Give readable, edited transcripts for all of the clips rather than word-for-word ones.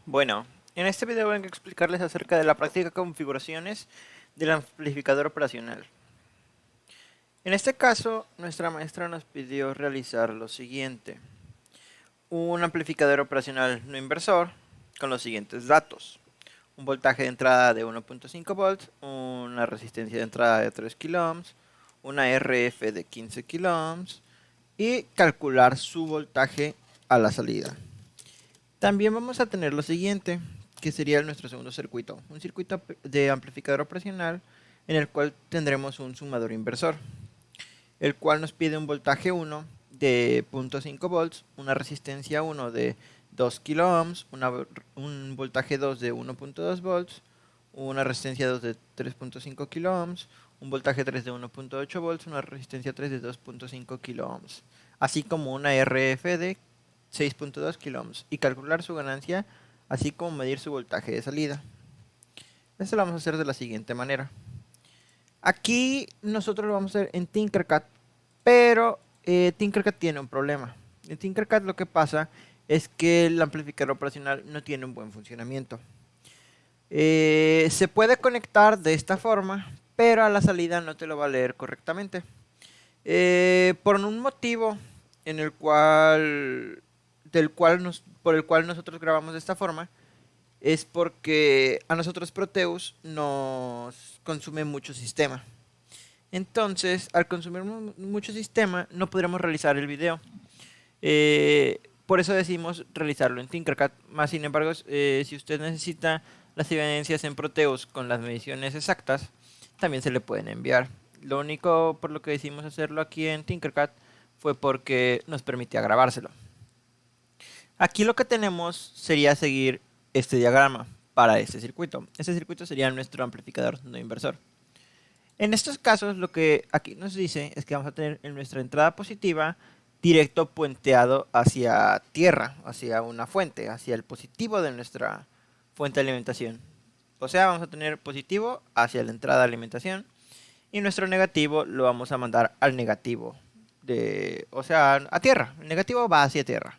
Bueno, en este video vengo a explicarles acerca de la práctica configuraciones del amplificador operacional. En este caso, nuestra maestra nos pidió realizar lo siguiente. Un amplificador operacional no inversor con los siguientes datos. Un voltaje de entrada de 1.5 volts, una resistencia de entrada de 3 kiloohms, una RF de 15 kiloohms y calcular su voltaje a la salida. También vamos a tener lo siguiente, que sería nuestro segundo circuito. Un circuito de amplificador operacional en el cual tendremos un sumador inversor, el cual nos pide un voltaje 1 de 0.5 volts, una resistencia 1 de 2 kiloohms, un voltaje 2 de 1.2 volts, una resistencia 2 de 3.5 kiloohms, un voltaje 3 de 1.8 volts, una resistencia 3 de 2.5 kiloohms, así como una RF de 6.2 kiloohms y calcular su ganancia, así como medir su voltaje de salida. Esto lo vamos a hacer de la siguiente manera. Aquí nosotros lo vamos a hacer en Tinkercad, pero Tinkercad tiene un problema. En Tinkercad lo que pasa es que el amplificador operacional no tiene un buen funcionamiento. Se puede conectar de esta forma, pero a la salida no te lo va a leer correctamente. Por un motivo en el cual, por el cual nosotros grabamos de esta forma, es porque a nosotros Proteus nos consume mucho sistema. Entonces, al consumir mucho sistema, no podremos realizar el video. Por eso decidimos realizarlo en Tinkercad. Más sin embargo, si usted necesita las evidencias en Proteus con las mediciones exactas, también se le pueden enviar. Lo único por lo que decidimos hacerlo aquí en Tinkercad fue porque nos permitía grabárselo. Aquí lo que tenemos sería seguir este diagrama para este circuito. Este circuito sería nuestro amplificador no inversor. En estos casos lo que aquí nos dice es que vamos a tener en nuestra entrada positiva directo puenteado hacia tierra, hacia una fuente, hacia el positivo de nuestra fuente de alimentación. O sea, vamos a tener positivo hacia la entrada de alimentación y nuestro negativo lo vamos a mandar al negativo, o sea, a tierra. El negativo va hacia tierra.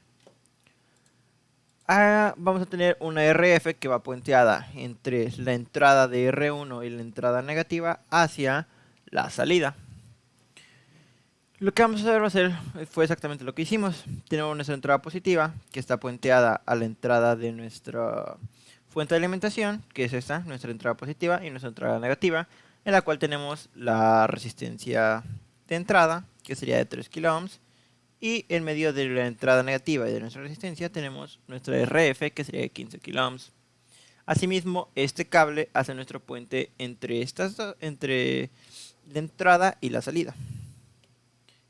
Vamos a tener una RF que va puenteada entre la entrada de R1 y la entrada negativa hacia la salida. Lo que vamos a hacer fue exactamente lo que hicimos. Tenemos nuestra entrada positiva que está puenteada a la entrada de nuestra fuente de alimentación, que es esta, nuestra entrada positiva, y nuestra entrada negativa, en la cual tenemos la resistencia de entrada, que sería de 3 kiloohms, y en medio de la entrada negativa y de nuestra resistencia tenemos nuestra RF, que sería de 15 kiloohms. Asimismo, este cable hace nuestro puente entre la entrada y la salida.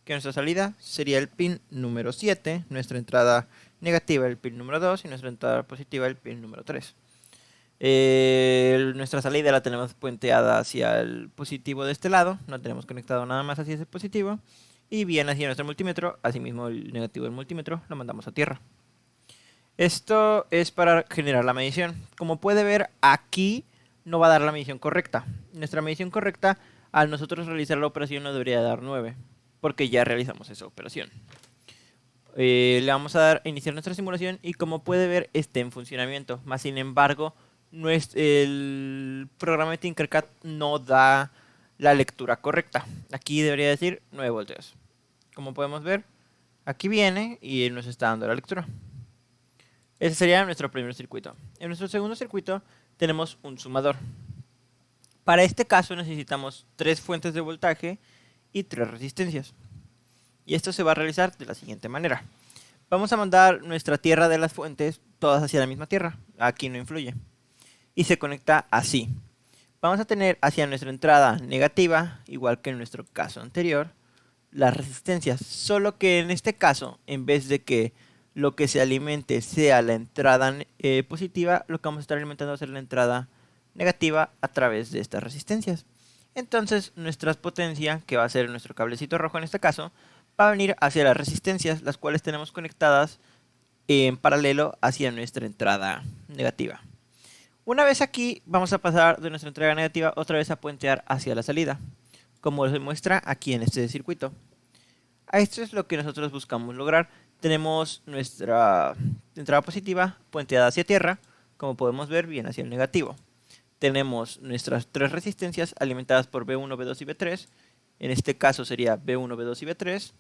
Que nuestra salida sería el pin número 7, nuestra entrada negativa el pin número 2 y nuestra entrada positiva el pin número 3. Nuestra salida la tenemos puenteada hacia el positivo de este lado, no tenemos conectado nada más hacia ese positivo. Y bien hacia nuestro multímetro, asimismo el negativo del multímetro lo mandamos a tierra. Esto es para generar la medición. Como puede ver, aquí no va a dar la medición correcta. Nuestra medición correcta, al nosotros realizar la operación, nos debería dar 9, porque ya realizamos esa operación. Le vamos a dar a iniciar nuestra simulación y como puede ver está en funcionamiento. Más sin embargo, el programa de Tinkercad no da la lectura correcta. Aquí debería decir 9 voltios. Como podemos ver, aquí viene y nos está dando la lectura. Ese sería nuestro primer circuito. En nuestro segundo circuito tenemos un sumador. Para este caso necesitamos 3 fuentes de voltaje y 3 resistencias. Y esto se va a realizar de la siguiente manera. Vamos a mandar nuestra tierra de las fuentes todas hacia la misma tierra. Aquí no influye. Y se conecta así. Vamos a tener hacia nuestra entrada negativa, igual que en nuestro caso anterior, las resistencias. Solo que en este caso, en vez de que lo que se alimente sea la entrada positiva, lo que vamos a estar alimentando va a ser la entrada negativa a través de estas resistencias. Entonces nuestra potencia, que va a ser nuestro cablecito rojo en este caso, va a venir hacia las resistencias, las cuales tenemos conectadas en paralelo hacia nuestra entrada negativa. Una vez aquí, vamos a pasar de nuestra entrada negativa otra vez a puentear hacia la salida, como se muestra aquí en este circuito. Esto es lo que nosotros buscamos lograr. Tenemos nuestra entrada positiva puenteada hacia tierra, como podemos ver, viene hacia el negativo. Tenemos nuestras tres resistencias alimentadas por B1, B2 y B3. En este caso sería B1, B2 y B3.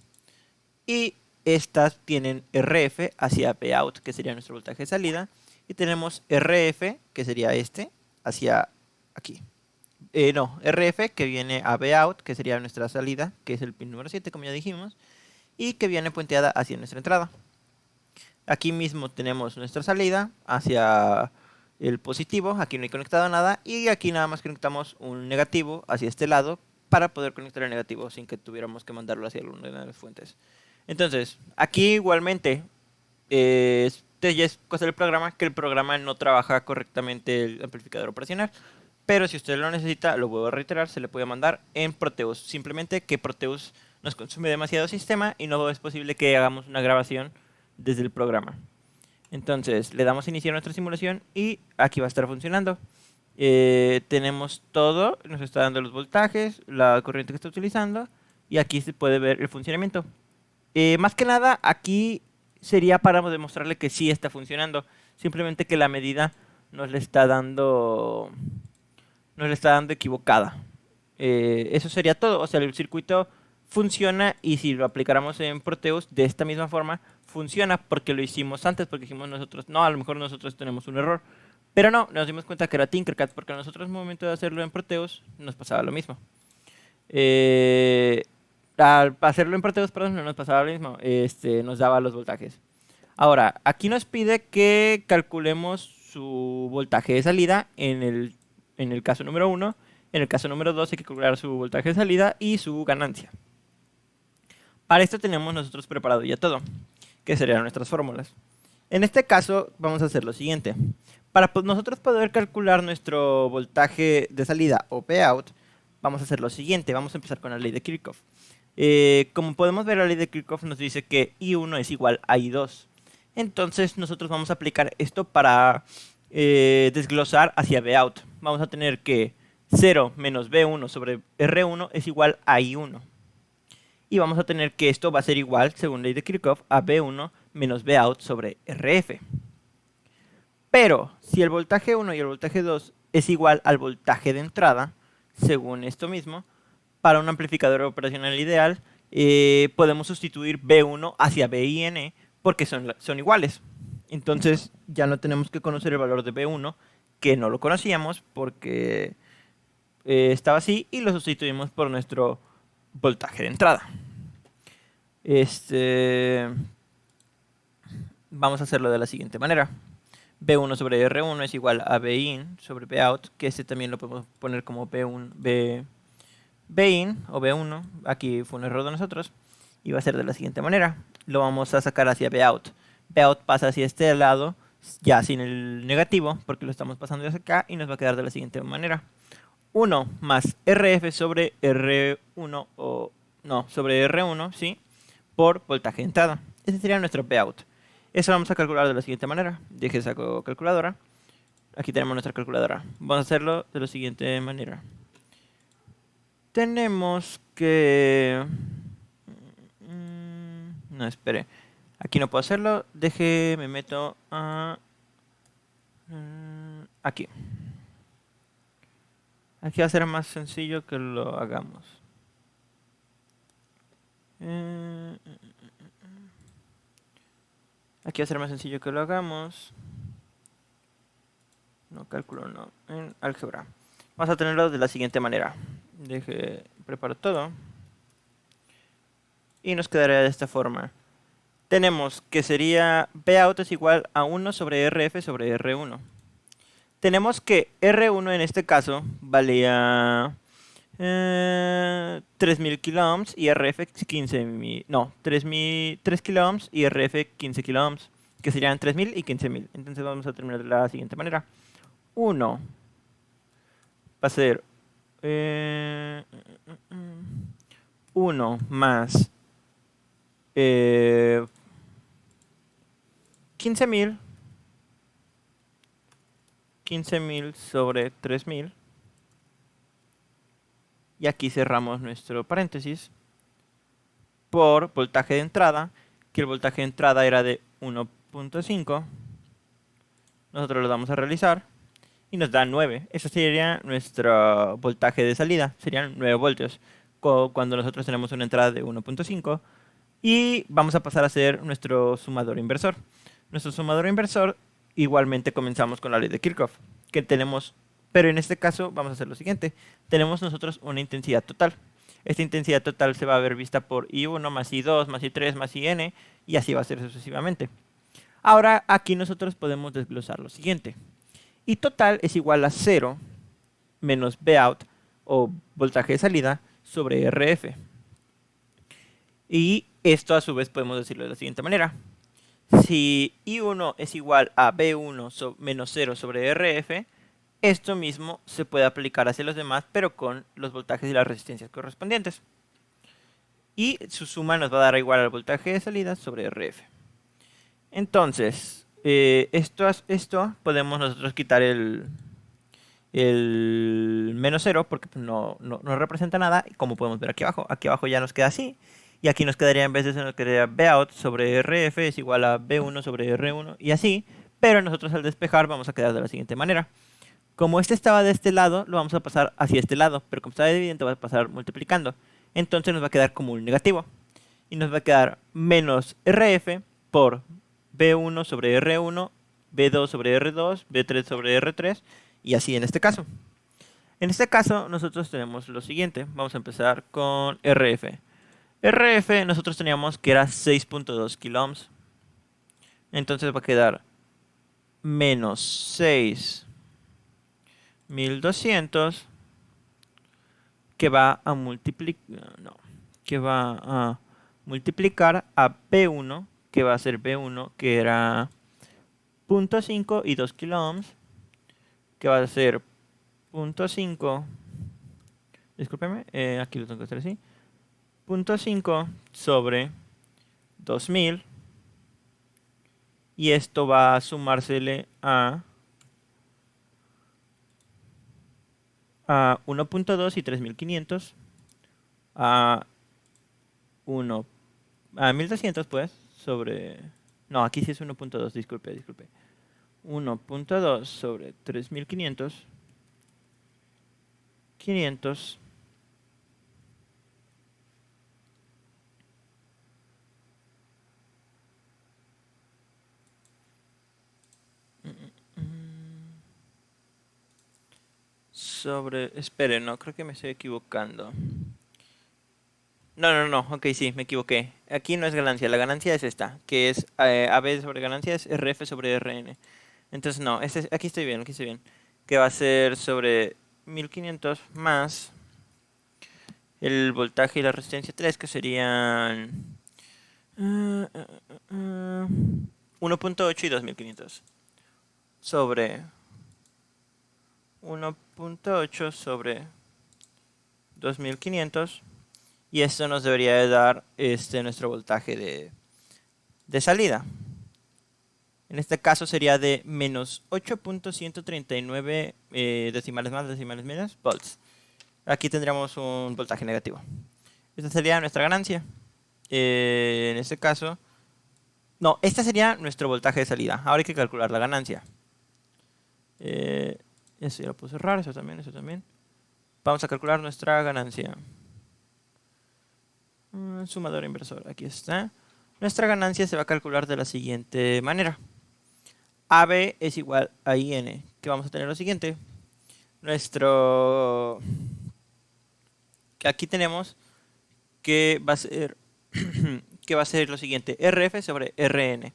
Y estas tienen RF hacia Bout, que sería nuestro voltaje de salida. Y tenemos RF, que sería este, hacia aquí. No, RF que viene a Bout, que sería nuestra salida, que es el pin número 7, como ya dijimos. Y que viene puenteada hacia nuestra entrada. Aquí mismo tenemos nuestra salida hacia el positivo, aquí no hay conectado nada, y aquí nada más conectamos un negativo hacia este lado para poder conectar el negativo sin que tuviéramos que mandarlo hacia alguna de las fuentes. Entonces, aquí igualmente, ya es cosa del programa, que el programa no trabaja correctamente el amplificador operacional, pero si usted lo necesita, lo vuelvo a reiterar, se le puede mandar en Proteus, simplemente que Proteus nos consume demasiado sistema y no es posible que hagamos una grabación desde el programa. Entonces le damos a iniciar nuestra simulación y aquí va a estar funcionando. Tenemos todo, nos está dando los voltajes, la corriente que está utilizando y aquí se puede ver el funcionamiento. Más que nada aquí sería para demostrarle que sí está funcionando, simplemente que la medida nos le está dando equivocada. Eso sería todo, o sea, el circuito funciona y si lo aplicáramos en Proteus de esta misma forma, funciona porque lo hicimos antes, porque dijimos nosotros, no, a lo mejor nosotros tenemos un error. Pero no, nos dimos cuenta que era Tinkercad, porque a nosotros en el momento de hacerlo en Proteus nos pasaba lo mismo. Al hacerlo en Proteus, perdón, no nos pasaba lo mismo, nos daba los voltajes. Ahora, aquí nos pide que calculemos su voltaje de salida en el caso número 1. En el caso número 2 hay que calcular su voltaje de salida y su ganancia. Para esto tenemos nosotros preparado ya todo, que serían nuestras fórmulas. En este caso vamos a hacer lo siguiente. Para nosotros poder calcular nuestro voltaje de salida o Pout, vamos a hacer lo siguiente. Vamos a empezar con la ley de Kirchhoff. Como podemos ver, la ley de Kirchhoff nos dice que I1 es igual a I2. Entonces nosotros vamos a aplicar esto para desglosar hacia Bout. Vamos a tener que 0 menos B1 sobre R1 es igual a I1. Y vamos a tener que esto va a ser igual, según ley de Kirchhoff, a B1 menos Bout sobre RF. Pero si el voltaje 1 y el voltaje 2 es igual al voltaje de entrada, según esto mismo, para un amplificador operacional ideal, podemos sustituir B1 hacia BIN porque son iguales. Entonces ya no tenemos que conocer el valor de B1, que no lo conocíamos porque estaba así, y lo sustituimos por nuestro voltaje de entrada. Vamos a hacerlo de la siguiente manera. B1 sobre R1 es igual a Bin sobre Bout, que este también lo podemos poner como Bin o B1. Aquí fue un error de nosotros. Y va a ser de la siguiente manera. Lo vamos a sacar hacia Bout. Bout pasa hacia este lado, ya sin el negativo, porque lo estamos pasando hacia acá, y nos va a quedar de la siguiente manera. 1 más RF sobre R1 sobre R1, ¿sí? Por voltaje de entrada. Ese sería nuestro Bout. Eso lo vamos a calcular de la siguiente manera. Deje saco calculadora. Aquí tenemos nuestra calculadora. Vamos a hacerlo de la siguiente manera. Tenemos que... No, espere. Aquí no puedo hacerlo. Me meto a... Aquí. Aquí va a ser más sencillo que lo hagamos. Aquí va a ser más sencillo que lo hagamos. No, cálculo no. En álgebra. Vamos a tenerlo de la siguiente manera. Preparo todo. Y nos quedaría de esta forma. Tenemos que sería Bout es igual a 1 sobre RF sobre R1. Tenemos que R1 en este caso valía 3000 kiloohms y RF 15.000. No, 3 kiloohms y RF 15 kiloohms, que serían 3000 y 15.000. Entonces vamos a terminar de la siguiente manera. 1 va a ser 1 más 15.000 sobre 3000. Y aquí cerramos nuestro paréntesis por voltaje de entrada, que el voltaje de entrada era de 1.5. nosotros lo damos a realizar y nos da 9. Ese sería nuestro voltaje de salida, serían 9 voltios. Cuando nosotros tenemos una entrada de 1.5 y vamos a pasar a hacer nuestro sumador inversor. Nuestro sumador inversor igualmente comenzamos con la ley de Kirchhoff, que tenemos, pero en este caso vamos a hacer lo siguiente. Tenemos nosotros una intensidad total. Esta intensidad total se va a ver vista por I1 más I2 más I3 más IN y así va a ser sucesivamente. Ahora aquí nosotros podemos desglosar lo siguiente. I total es igual a 0 menos Vout o voltaje de salida sobre RF. Y esto a su vez podemos decirlo de la siguiente manera. Si I1 es igual a B1 menos 0 sobre RF, esto mismo se puede aplicar hacia los demás, pero con los voltajes y las resistencias correspondientes. Y su suma nos va a dar igual al voltaje de salida sobre RF. Entonces, esto podemos nosotros quitar el menos 0 porque no representa nada, como podemos ver aquí abajo. Aquí abajo ya nos queda así. Y aquí nos quedaría, en vez de eso, nos quedaría Vout sobre RF es igual a B1 sobre R1 y así. Pero nosotros al despejar vamos a quedar de la siguiente manera. Como este estaba de este lado, lo vamos a pasar hacia este lado. Pero como está dividiendo, va a pasar multiplicando. Entonces nos va a quedar como un negativo. Y nos va a quedar menos RF por B1 sobre R1, B2 sobre R2, B3 sobre R3 y así en este caso. En este caso nosotros tenemos lo siguiente. Vamos a empezar con RF. RF nosotros teníamos que era 6.2 kiloohms. Entonces va a quedar menos 6.200 que va a multiplicar a B1, que va a ser B1, que era 0.5 y 2 kiloohms, que va a ser 0.5, discúlpeme, aquí lo tengo que hacer así, 0.5 sobre 2000, y esto va a sumársele a 1.2 y 3500 a 1200 pues sobre, no, aquí sí es 1.2, disculpe, 1.2 sobre 3500 500 sobre, espere, no, creo que me estoy equivocando. No, ok, sí, me equivoqué. Aquí no es ganancia, la ganancia es esta, que es AB sobre ganancia es RF sobre RN. Entonces no, aquí estoy bien, que va a ser sobre 1500 más el voltaje y la resistencia 3, que serían 1.8 y 2500 sobre 1.8 sobre 2500, y esto nos debería de dar nuestro voltaje de salida. En este caso sería de menos 8.139 decimales más, decimales menos, volts. Aquí tendríamos un voltaje negativo. Esta sería nuestra ganancia. En este caso, no, este sería nuestro voltaje de salida. Ahora hay que calcular la ganancia. Eso ya lo puedo cerrar, eso también. Vamos a calcular nuestra ganancia. Sumador inversor, aquí está. Nuestra ganancia se va a calcular de la siguiente manera. AB es igual a IN, que vamos a tener lo siguiente. Que aquí tenemos que va a ser que va a ser lo siguiente, RF sobre RN.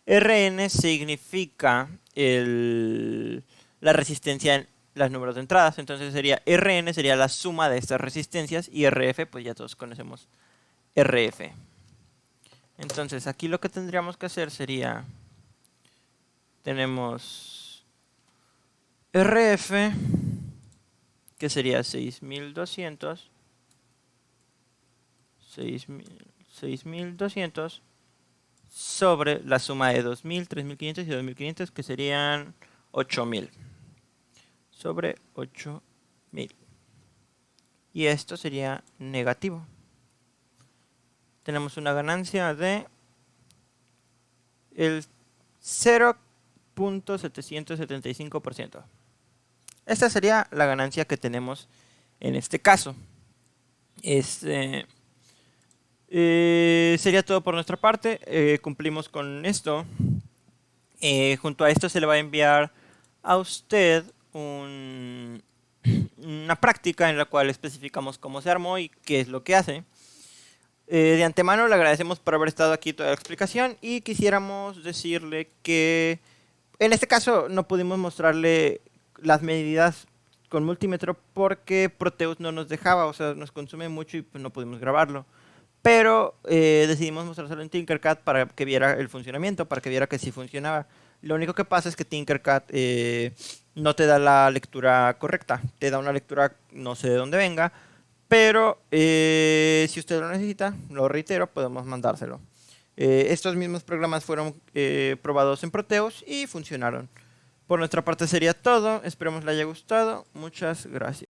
RN significa la resistencia en los números de entradas, entonces sería RN sería la suma de estas resistencias y RF pues ya todos conocemos RF. Entonces aquí lo que tendríamos que hacer sería, tenemos RF que sería 6200 sobre la suma de 2000, 3500 y 2500, que serían 8000 sobre 8000, y esto sería negativo. Tenemos una ganancia de el 0.000 0.775%. Esta sería la ganancia que tenemos en este caso. Sería todo por nuestra parte. Cumplimos con esto. Junto a esto se le va a enviar a usted una práctica en la cual especificamos cómo se armó y qué es lo que hace. De antemano le agradecemos por haber estado aquí toda la explicación y quisiéramos decirle que en este caso no pudimos mostrarle las medidas con multímetro porque Proteus no nos dejaba, o sea, nos consume mucho y pues no pudimos grabarlo. Pero decidimos mostrárselo en Tinkercad para que viera el funcionamiento, para que viera que sí funcionaba. Lo único que pasa es que Tinkercad no te da la lectura correcta, te da una lectura no sé de dónde venga, pero si usted lo necesita, lo reitero, podemos mandárselo. Estos mismos programas fueron probados en Proteus y funcionaron. Por nuestra parte sería todo, esperemos le haya gustado, muchas gracias.